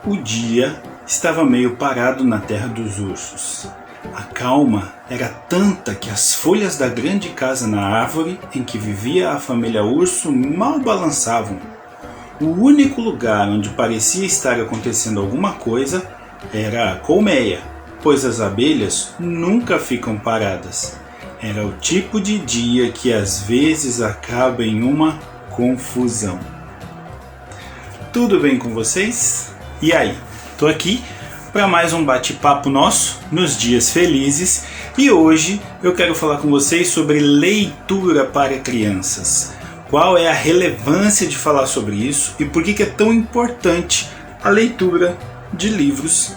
O dia estava meio parado na terra dos ursos. A calma era tanta que as folhas da grande casa na árvore em que vivia a família urso mal balançavam. O único lugar onde parecia estar acontecendo alguma coisa era a colmeia, pois as abelhas nunca ficam paradas. Era o tipo de dia que às vezes acaba em uma confusão. Tudo bem com vocês? E aí? Tô aqui para mais um bate-papo nosso nos dias felizes e hoje eu quero falar com vocês sobre leitura para crianças. Qual é a relevância de falar sobre isso e por que é tão importante a leitura de livros,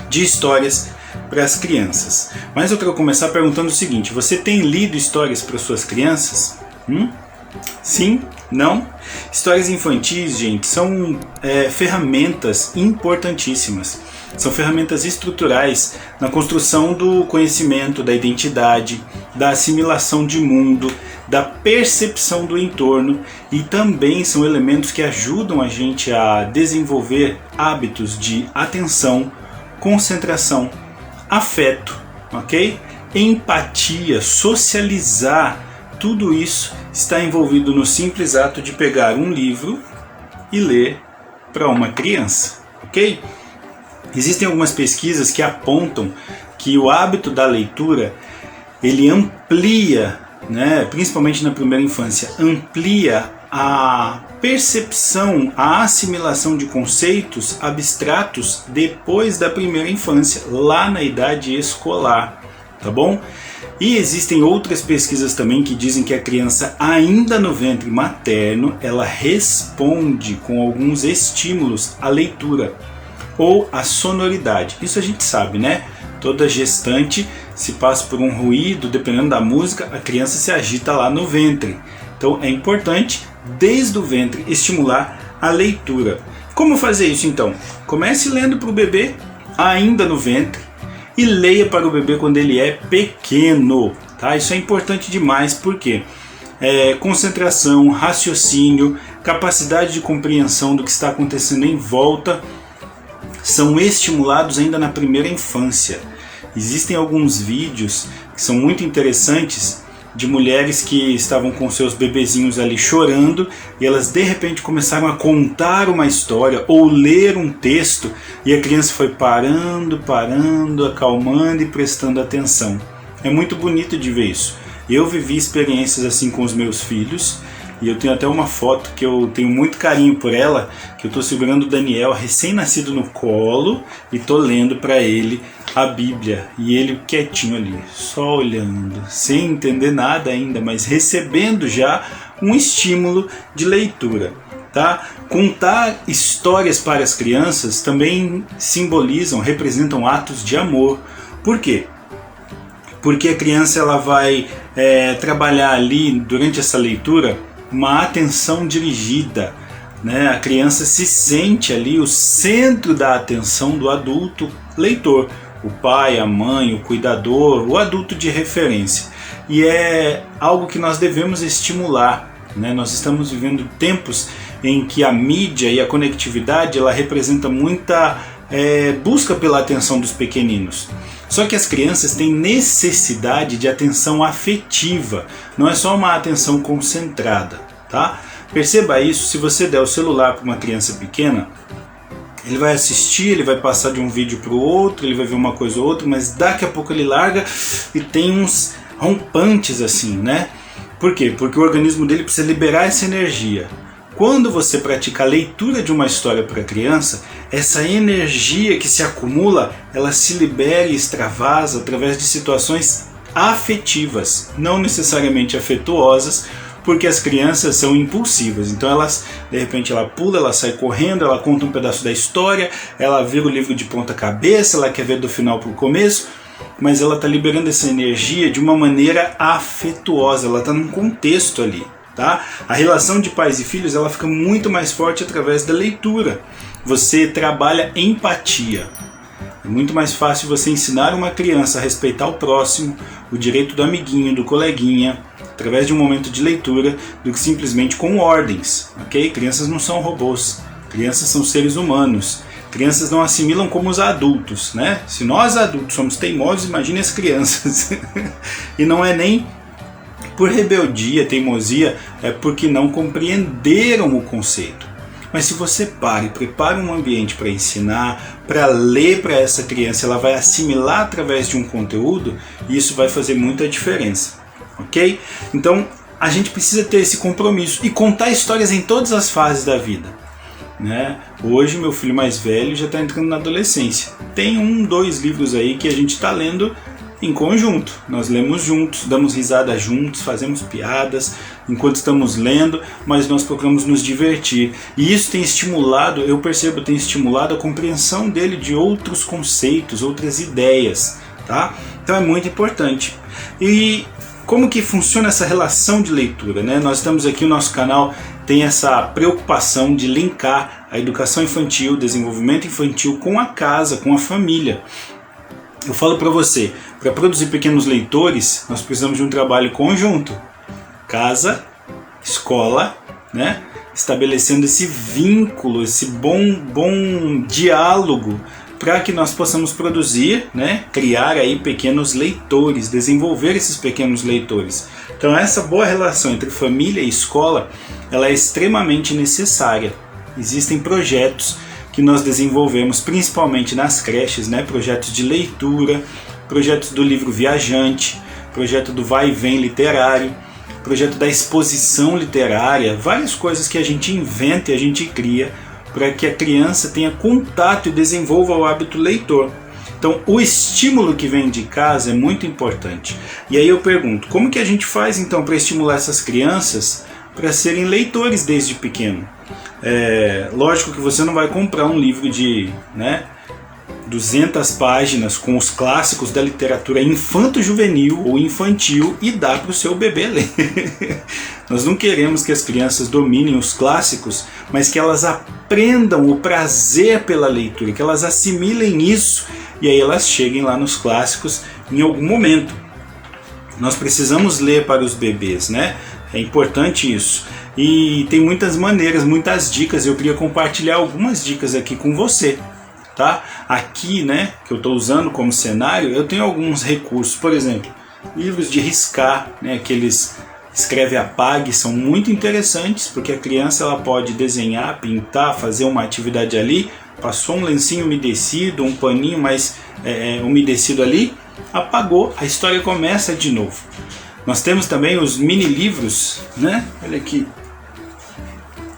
de histórias para as crianças. Mas eu quero começar perguntando o seguinte: você tem lido histórias para suas crianças? Sim? Não? Histórias infantis, gente, são ferramentas importantíssimas. São ferramentas estruturais na construção do conhecimento, da identidade, da assimilação de mundo, da percepção do entorno e também são elementos que ajudam a gente a desenvolver hábitos de atenção, concentração, afeto, ok? Empatia, socializar. Tudo isso está envolvido no simples ato de pegar um livro e ler para uma criança, ok? Existem algumas pesquisas que apontam que o hábito da leitura ele amplia, principalmente na primeira infância, amplia a percepção, a assimilação de conceitos abstratos depois da primeira infância, lá na idade escolar, tá bom? E existem outras pesquisas também que dizem que a criança ainda no ventre materno, ela responde com alguns estímulos à leitura ou à sonoridade. Isso a gente sabe, né? Toda gestante se passa por um ruído, dependendo da música, a criança se agita lá no ventre. Então é importante, desde o ventre, estimular a leitura. Como fazer isso então? Comece lendo para o bebê ainda no ventre. E leia para o bebê quando ele é pequeno, tá? Isso é importante demais porque concentração, raciocínio, capacidade de compreensão do que está acontecendo em volta são estimulados ainda na primeira infância. Existem alguns vídeos que são muito interessantes de mulheres que estavam com seus bebezinhos ali chorando e elas de repente começaram a contar uma história ou ler um texto e a criança foi parando, acalmando e prestando atenção. É muito bonito de ver isso. Eu vivi experiências assim com os meus filhos e eu tenho até uma foto que eu tenho muito carinho por ela, que eu estou segurando o Daniel recém-nascido no colo e estou lendo para ele a Bíblia e ele quietinho ali, só olhando, sem entender nada ainda, mas recebendo já um estímulo de leitura, tá? Contar histórias para as crianças também simbolizam, representam atos de amor. Por quê? Porque a criança ela vai trabalhar ali durante essa leitura uma atenção dirigida, né? A criança se sente ali o centro da atenção do adulto leitor. O pai, a mãe, o cuidador, o adulto de referência. E é algo que nós devemos estimular, né? Nós estamos vivendo tempos em que a mídia e a conectividade ela representa muita busca pela atenção dos pequeninos. Só que as crianças têm necessidade de atenção afetiva, não é só uma atenção concentrada, tá? Perceba isso, se você der o celular para uma criança pequena, ele vai assistir, ele vai passar de um vídeo para o outro, ele vai ver uma coisa ou outra, mas daqui a pouco ele larga e tem uns rompantes assim, né? Por quê? Porque o organismo dele precisa liberar essa energia. Quando você pratica a leitura de uma história para a criança, essa energia que se acumula, ela se libera e extravasa através de situações afetivas, não necessariamente afetuosas, porque as crianças são impulsivas, então elas, de repente ela pula, ela sai correndo, ela conta um pedaço da história, ela vira o livro de ponta cabeça, ela quer ver do final para o começo, mas ela está liberando essa energia de uma maneira afetuosa, ela está num contexto ali, tá? A relação de pais e filhos ela fica muito mais forte através da leitura, você trabalha empatia. É muito mais fácil você ensinar uma criança a respeitar o próximo, o direito do amiguinho, do coleguinha, através de um momento de leitura, do que simplesmente com ordens, ok? Crianças não são robôs, crianças são seres humanos. Crianças não assimilam como os adultos, né? Se nós adultos somos teimosos, imagine as crianças. E não é nem por rebeldia, teimosia, é porque não compreenderam o conceito. Mas se você para e prepara um ambiente para ensinar, para ler para essa criança, ela vai assimilar através de um conteúdo, e isso vai fazer muita diferença, ok? Então a gente precisa ter esse compromisso e contar histórias em todas as fases da vida, né? Hoje meu filho mais velho já está entrando na adolescência. Tem 2 livros aí que a gente está lendo em conjunto. Nós lemos juntos, damos risada juntos, fazemos piadas enquanto estamos lendo, mas nós procuramos nos divertir. E isso tem estimulado, eu percebo, tem estimulado a compreensão dele de outros conceitos, outras ideias, tá? Então é muito importante. E como que funciona essa relação de leitura, né? Nós estamos aqui, o nosso canal tem essa preocupação de linkar a educação infantil, o desenvolvimento infantil com a casa, com a família. Eu falo para você, para produzir pequenos leitores, nós precisamos de um trabalho conjunto. Casa, escola, né? Estabelecendo esse vínculo, esse bom diálogo, para que nós possamos produzir, né? Criar aí pequenos leitores, desenvolver esses pequenos leitores. Então essa boa relação entre família e escola, ela é extremamente necessária. Existem projetos que nós desenvolvemos principalmente nas creches, né? Projetos de leitura, projetos do livro viajante, projeto do vai e vem literário, projeto da exposição literária, várias coisas que a gente inventa e a gente cria para que a criança tenha contato e desenvolva o hábito leitor. Então o estímulo que vem de casa é muito importante. E aí eu pergunto, como que a gente faz então para estimular essas crianças para serem leitores desde pequeno? Lógico que você não vai comprar um livro de 200 páginas com os clássicos da literatura infanto-juvenil ou infantil e dar para o seu bebê ler. Nós não queremos que as crianças dominem os clássicos, mas que elas aprendam o prazer pela leitura, que elas assimilem isso e aí elas cheguem lá nos clássicos em algum momento. Nós precisamos ler para os bebês, né? É importante isso. E tem muitas maneiras, muitas dicas. Eu queria compartilhar algumas dicas aqui com você, tá? Aqui, né, que eu estou usando como cenário, eu tenho alguns recursos. Por exemplo, livros de riscar, né, aqueles escreve apague, são muito interessantes, porque a criança ela pode desenhar, pintar, fazer uma atividade ali, passou um lencinho umedecido, um paninho mais umedecido ali, apagou, a história começa de novo. Nós temos também os mini livros, né? Olha aqui.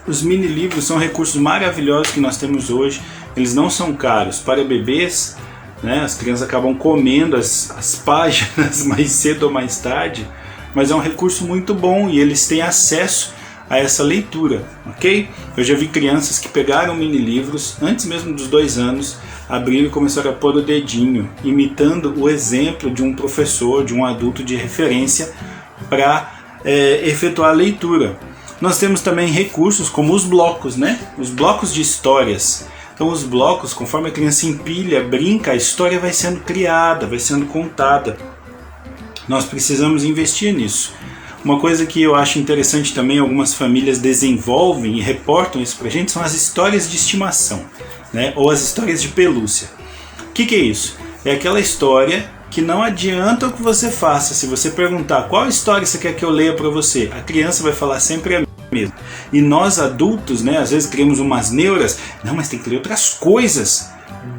Os mini livros são recursos maravilhosos que nós temos hoje. Eles não são caros para bebês, né? As crianças acabam comendo as páginas mais cedo ou mais tarde, mas é um recurso muito bom e eles têm acesso a essa leitura, ok? Eu já vi crianças que pegaram mini livros antes mesmo dos 2 anos, abriram e começaram a pôr o dedinho, imitando o exemplo de um professor, de um adulto de referência para efetuar a leitura. Nós temos também recursos como os blocos, né? Os blocos de histórias. Então os blocos, conforme a criança empilha, brinca, a história vai sendo criada, vai sendo contada. Nós precisamos investir nisso. Uma coisa que eu acho interessante também, algumas famílias desenvolvem e reportam isso pra gente, são as histórias de estimação, né? Ou as histórias de pelúcia. O que é isso? É aquela história que não adianta o que você faça. Se você perguntar qual história você quer que eu leia para você, a criança vai falar sempre a mesma. E nós adultos, né, às vezes criamos umas neuras, não, mas tem que ler outras coisas.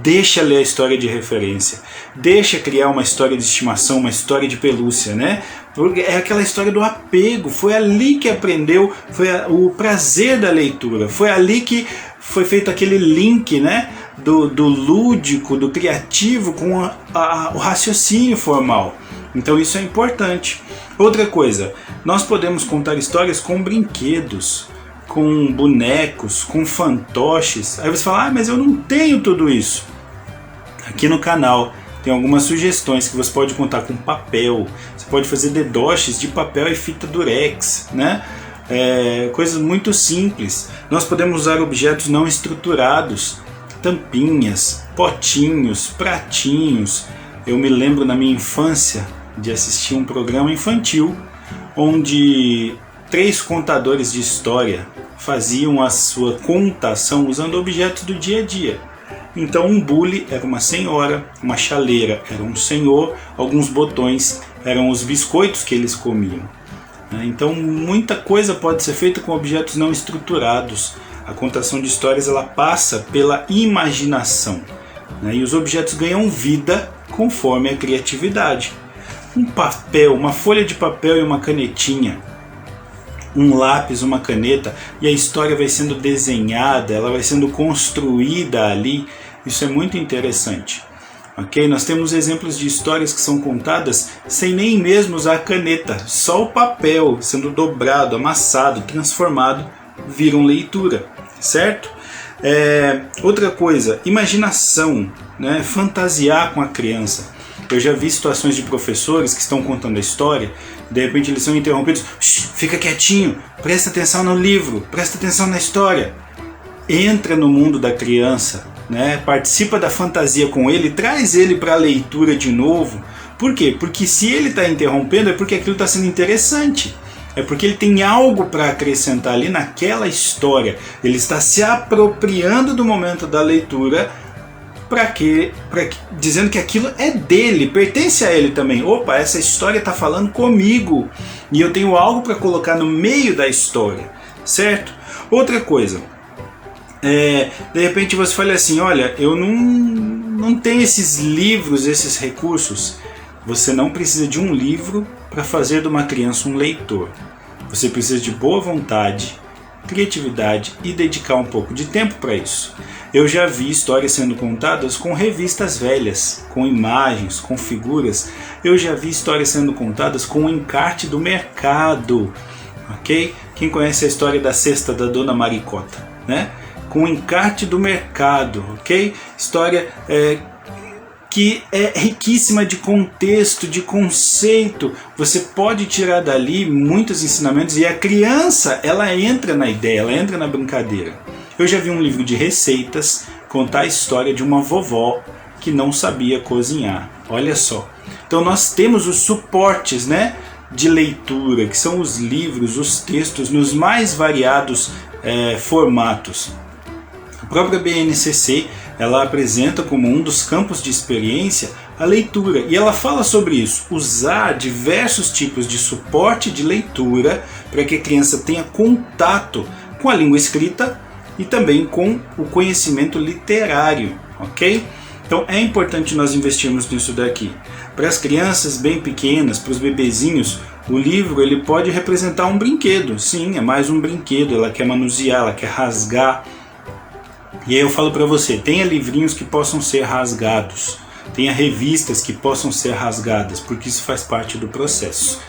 Deixa ler a história de referência, deixa criar uma história de estimação, uma história de pelúcia, né? Porque é aquela história do apego, foi ali que aprendeu, foi o prazer da leitura, foi ali que foi feito aquele link, né? Do lúdico, do criativo com o raciocínio formal. Então isso é importante. Outra coisa, nós podemos contar histórias com brinquedos, com bonecos, com fantoches. Aí você fala, mas eu não tenho tudo isso. Aqui no canal tem algumas sugestões que você pode contar com papel. Você pode fazer dedoches de papel e fita durex, né? Coisas muito simples. Nós podemos usar objetos não estruturados, tampinhas, potinhos, pratinhos. Eu me lembro na minha infância de assistir um programa infantil onde 3 contadores de história faziam a sua contação usando objetos do dia a dia. Então um bule era uma senhora, uma chaleira era um senhor, alguns botões eram os biscoitos que eles comiam. Então muita coisa pode ser feita com objetos não estruturados. A contação de histórias ela passa pela imaginação, e os objetos ganham vida conforme a criatividade. Um papel, uma folha de papel e uma canetinha, um lápis, uma caneta, e a história vai sendo desenhada, ela vai sendo construída ali. Isso é muito interessante. Ok? Nós temos exemplos de histórias que são contadas sem nem mesmo usar a caneta, só o papel sendo dobrado, amassado, transformado, viram leitura, certo? Outra coisa, imaginação, fantasiar com a criança. Eu já vi situações de professores que estão contando a história, de repente eles são interrompidos. Fica quietinho, presta atenção no livro, presta atenção na história. Entra no mundo da criança, participa da fantasia com ele, traz ele para a leitura de novo. Por quê? Porque se ele está interrompendo é porque aquilo está sendo interessante. É porque ele tem algo para acrescentar ali naquela história. Ele está se apropriando do momento da leitura, dizendo que aquilo é dele, pertence a ele também. Opa, essa história está falando comigo e eu tenho algo para colocar no meio da história, certo? Outra coisa, de repente você fala assim, olha, eu não tenho esses livros, esses recursos. Você não precisa de um livro para fazer de uma criança um leitor. Você precisa de boa vontade, criatividade e dedicar um pouco de tempo para isso. Eu já vi histórias sendo contadas com revistas velhas, com imagens, com figuras. Eu já vi histórias sendo contadas com o encarte do mercado, ok? Quem conhece a história da cesta da Dona Maricota, Com o encarte do mercado, ok? História que é riquíssima de contexto, de conceito. Você pode tirar dali muitos ensinamentos e a criança, ela entra na ideia, ela entra na brincadeira. Eu já vi um livro de receitas contar a história de uma vovó que não sabia cozinhar. Olha só. Então nós temos os suportes, de leitura, que são os livros, os textos nos mais variados formatos. A própria BNCC, ela apresenta como um dos campos de experiência a leitura, e ela fala sobre isso, usar diversos tipos de suporte de leitura para que a criança tenha contato com a língua escrita e também com o conhecimento literário, ok? Então é importante nós investirmos nisso daqui. Para as crianças bem pequenas, para os bebezinhos, o livro ele pode representar um brinquedo. Sim, é mais um brinquedo, ela quer manusear, ela quer rasgar. E aí eu falo para você, tenha livrinhos que possam ser rasgados, tenha revistas que possam ser rasgadas, porque isso faz parte do processo.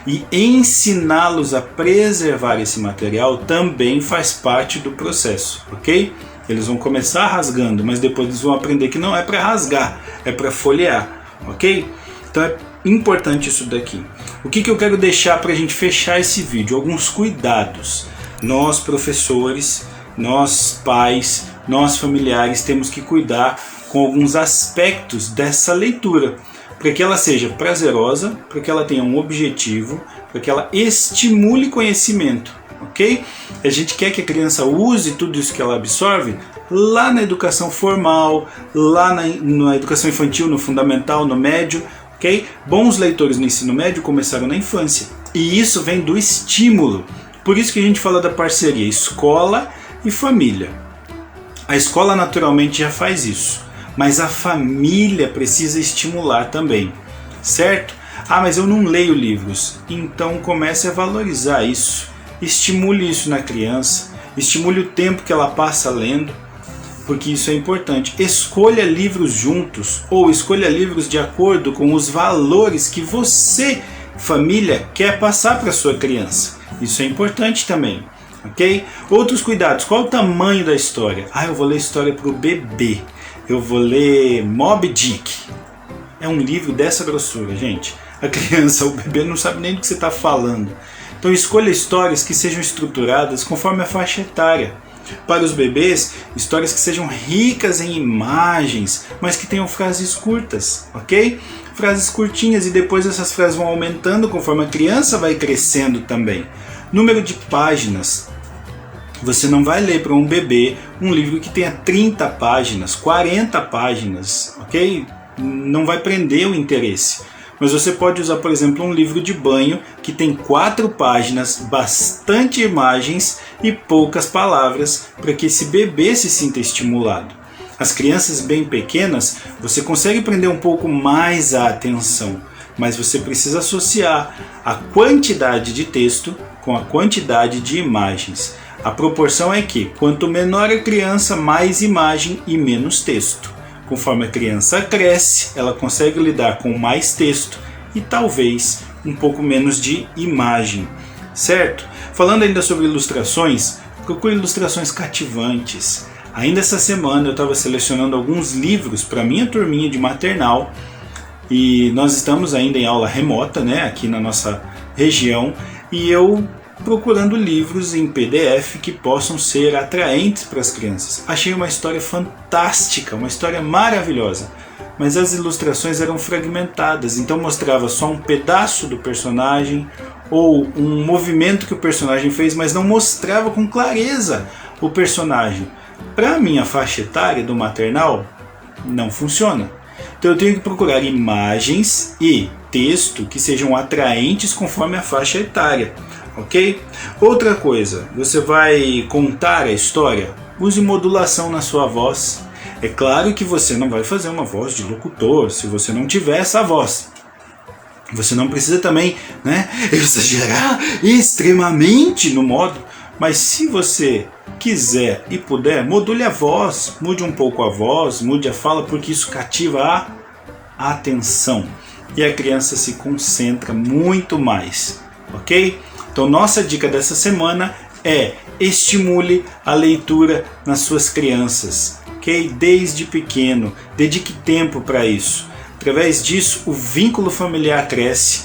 E ensiná-los a preservar esse material também faz parte do processo, ok? Eles vão começar rasgando, mas depois eles vão aprender que não é para rasgar, é para folhear, ok? Então é importante isso daqui. O que eu quero deixar para a gente fechar esse vídeo? Alguns cuidados. Nós professores, nós pais, nós familiares temos que cuidar com alguns aspectos dessa leitura, para que ela seja prazerosa, para que ela tenha um objetivo, para que ela estimule conhecimento, ok? A gente quer que a criança use tudo isso que ela absorve lá na educação formal, lá na educação infantil, no fundamental, no médio, ok? Bons leitores no ensino médio começaram na infância, e isso vem do estímulo. Por isso que a gente fala da parceria escola e família. A escola naturalmente já faz isso, mas a família precisa estimular também, certo? Mas eu não leio livros. Então comece a valorizar isso, estimule isso na criança, estimule o tempo que ela passa lendo, porque isso é importante. Escolha livros juntos, ou escolha livros de acordo com os valores que você, família, quer passar para sua criança. Isso é importante também. Ok? Outros cuidados. Qual o tamanho da história? Eu vou ler história para o bebê. Eu vou ler Moby Dick. É um livro dessa grossura, gente. A criança, o bebê não sabe nem do que você está falando. Então escolha histórias que sejam estruturadas conforme a faixa etária. Para os bebês, histórias que sejam ricas em imagens, mas que tenham frases curtas, ok? Frases curtinhas, e depois essas frases vão aumentando conforme a criança vai crescendo também. Número de páginas. Você não vai ler para um bebê um livro que tenha 30 páginas, 40 páginas, ok? Não vai prender o interesse. Mas você pode usar, por exemplo, um livro de banho que tem 4 páginas, bastante imagens e poucas palavras para que esse bebê se sinta estimulado. As crianças bem pequenas, você consegue prender um pouco mais a atenção, mas você precisa associar a quantidade de texto com a quantidade de imagens. A proporção é que quanto menor a criança, mais imagem e menos texto. Conforme a criança cresce, ela consegue lidar com mais texto e talvez um pouco menos de imagem, certo? Falando ainda sobre ilustrações, procure ilustrações cativantes. Ainda essa semana eu estava selecionando alguns livros para minha turminha de maternal e nós estamos ainda em aula remota, né, aqui na nossa região, e eu procurando livros em PDF que possam ser atraentes para as crianças. Achei uma história fantástica, uma história maravilhosa, mas as ilustrações eram fragmentadas, então mostrava só um pedaço do personagem ou um movimento que o personagem fez, mas não mostrava com clareza o personagem. Para a minha faixa etária do maternal, não funciona. Então eu tenho que procurar imagens e texto que sejam atraentes conforme a faixa etária. Ok? Outra coisa, você vai contar a história? Use modulação na sua voz. É claro que você não vai fazer uma voz de locutor se você não tiver essa voz. Você não precisa também, exagerar extremamente no modo, mas se você quiser e puder, module a voz, mude um pouco a voz, mude a fala, porque isso cativa a atenção e a criança se concentra muito mais, ok? Então nossa dica dessa semana é: estimule a leitura nas suas crianças, ok? Desde pequeno, dedique tempo para isso. Através disso o vínculo familiar cresce,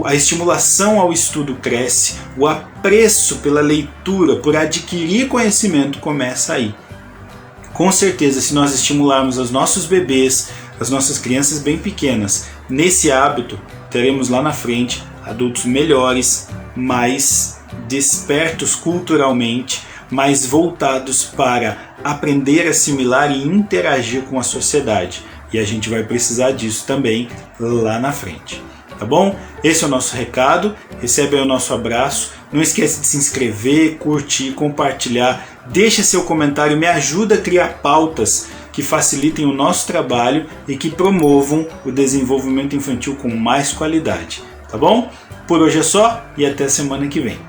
a estimulação ao estudo cresce, o apreço pela leitura, por adquirir conhecimento começa aí. Com certeza, se nós estimularmos os nossos bebês, as nossas crianças bem pequenas, nesse hábito, teremos lá na frente adultos melhores, mais despertos culturalmente, mais voltados para aprender, assimilar e interagir com a sociedade. E a gente vai precisar disso também lá na frente. Tá bom? Esse é o nosso recado. Recebe aí o nosso abraço. Não esquece de se inscrever, curtir, compartilhar. Deixa seu comentário, me ajuda a criar pautas que facilitem o nosso trabalho e que promovam o desenvolvimento infantil com mais qualidade. Tá bom? Por hoje é só e até semana que vem.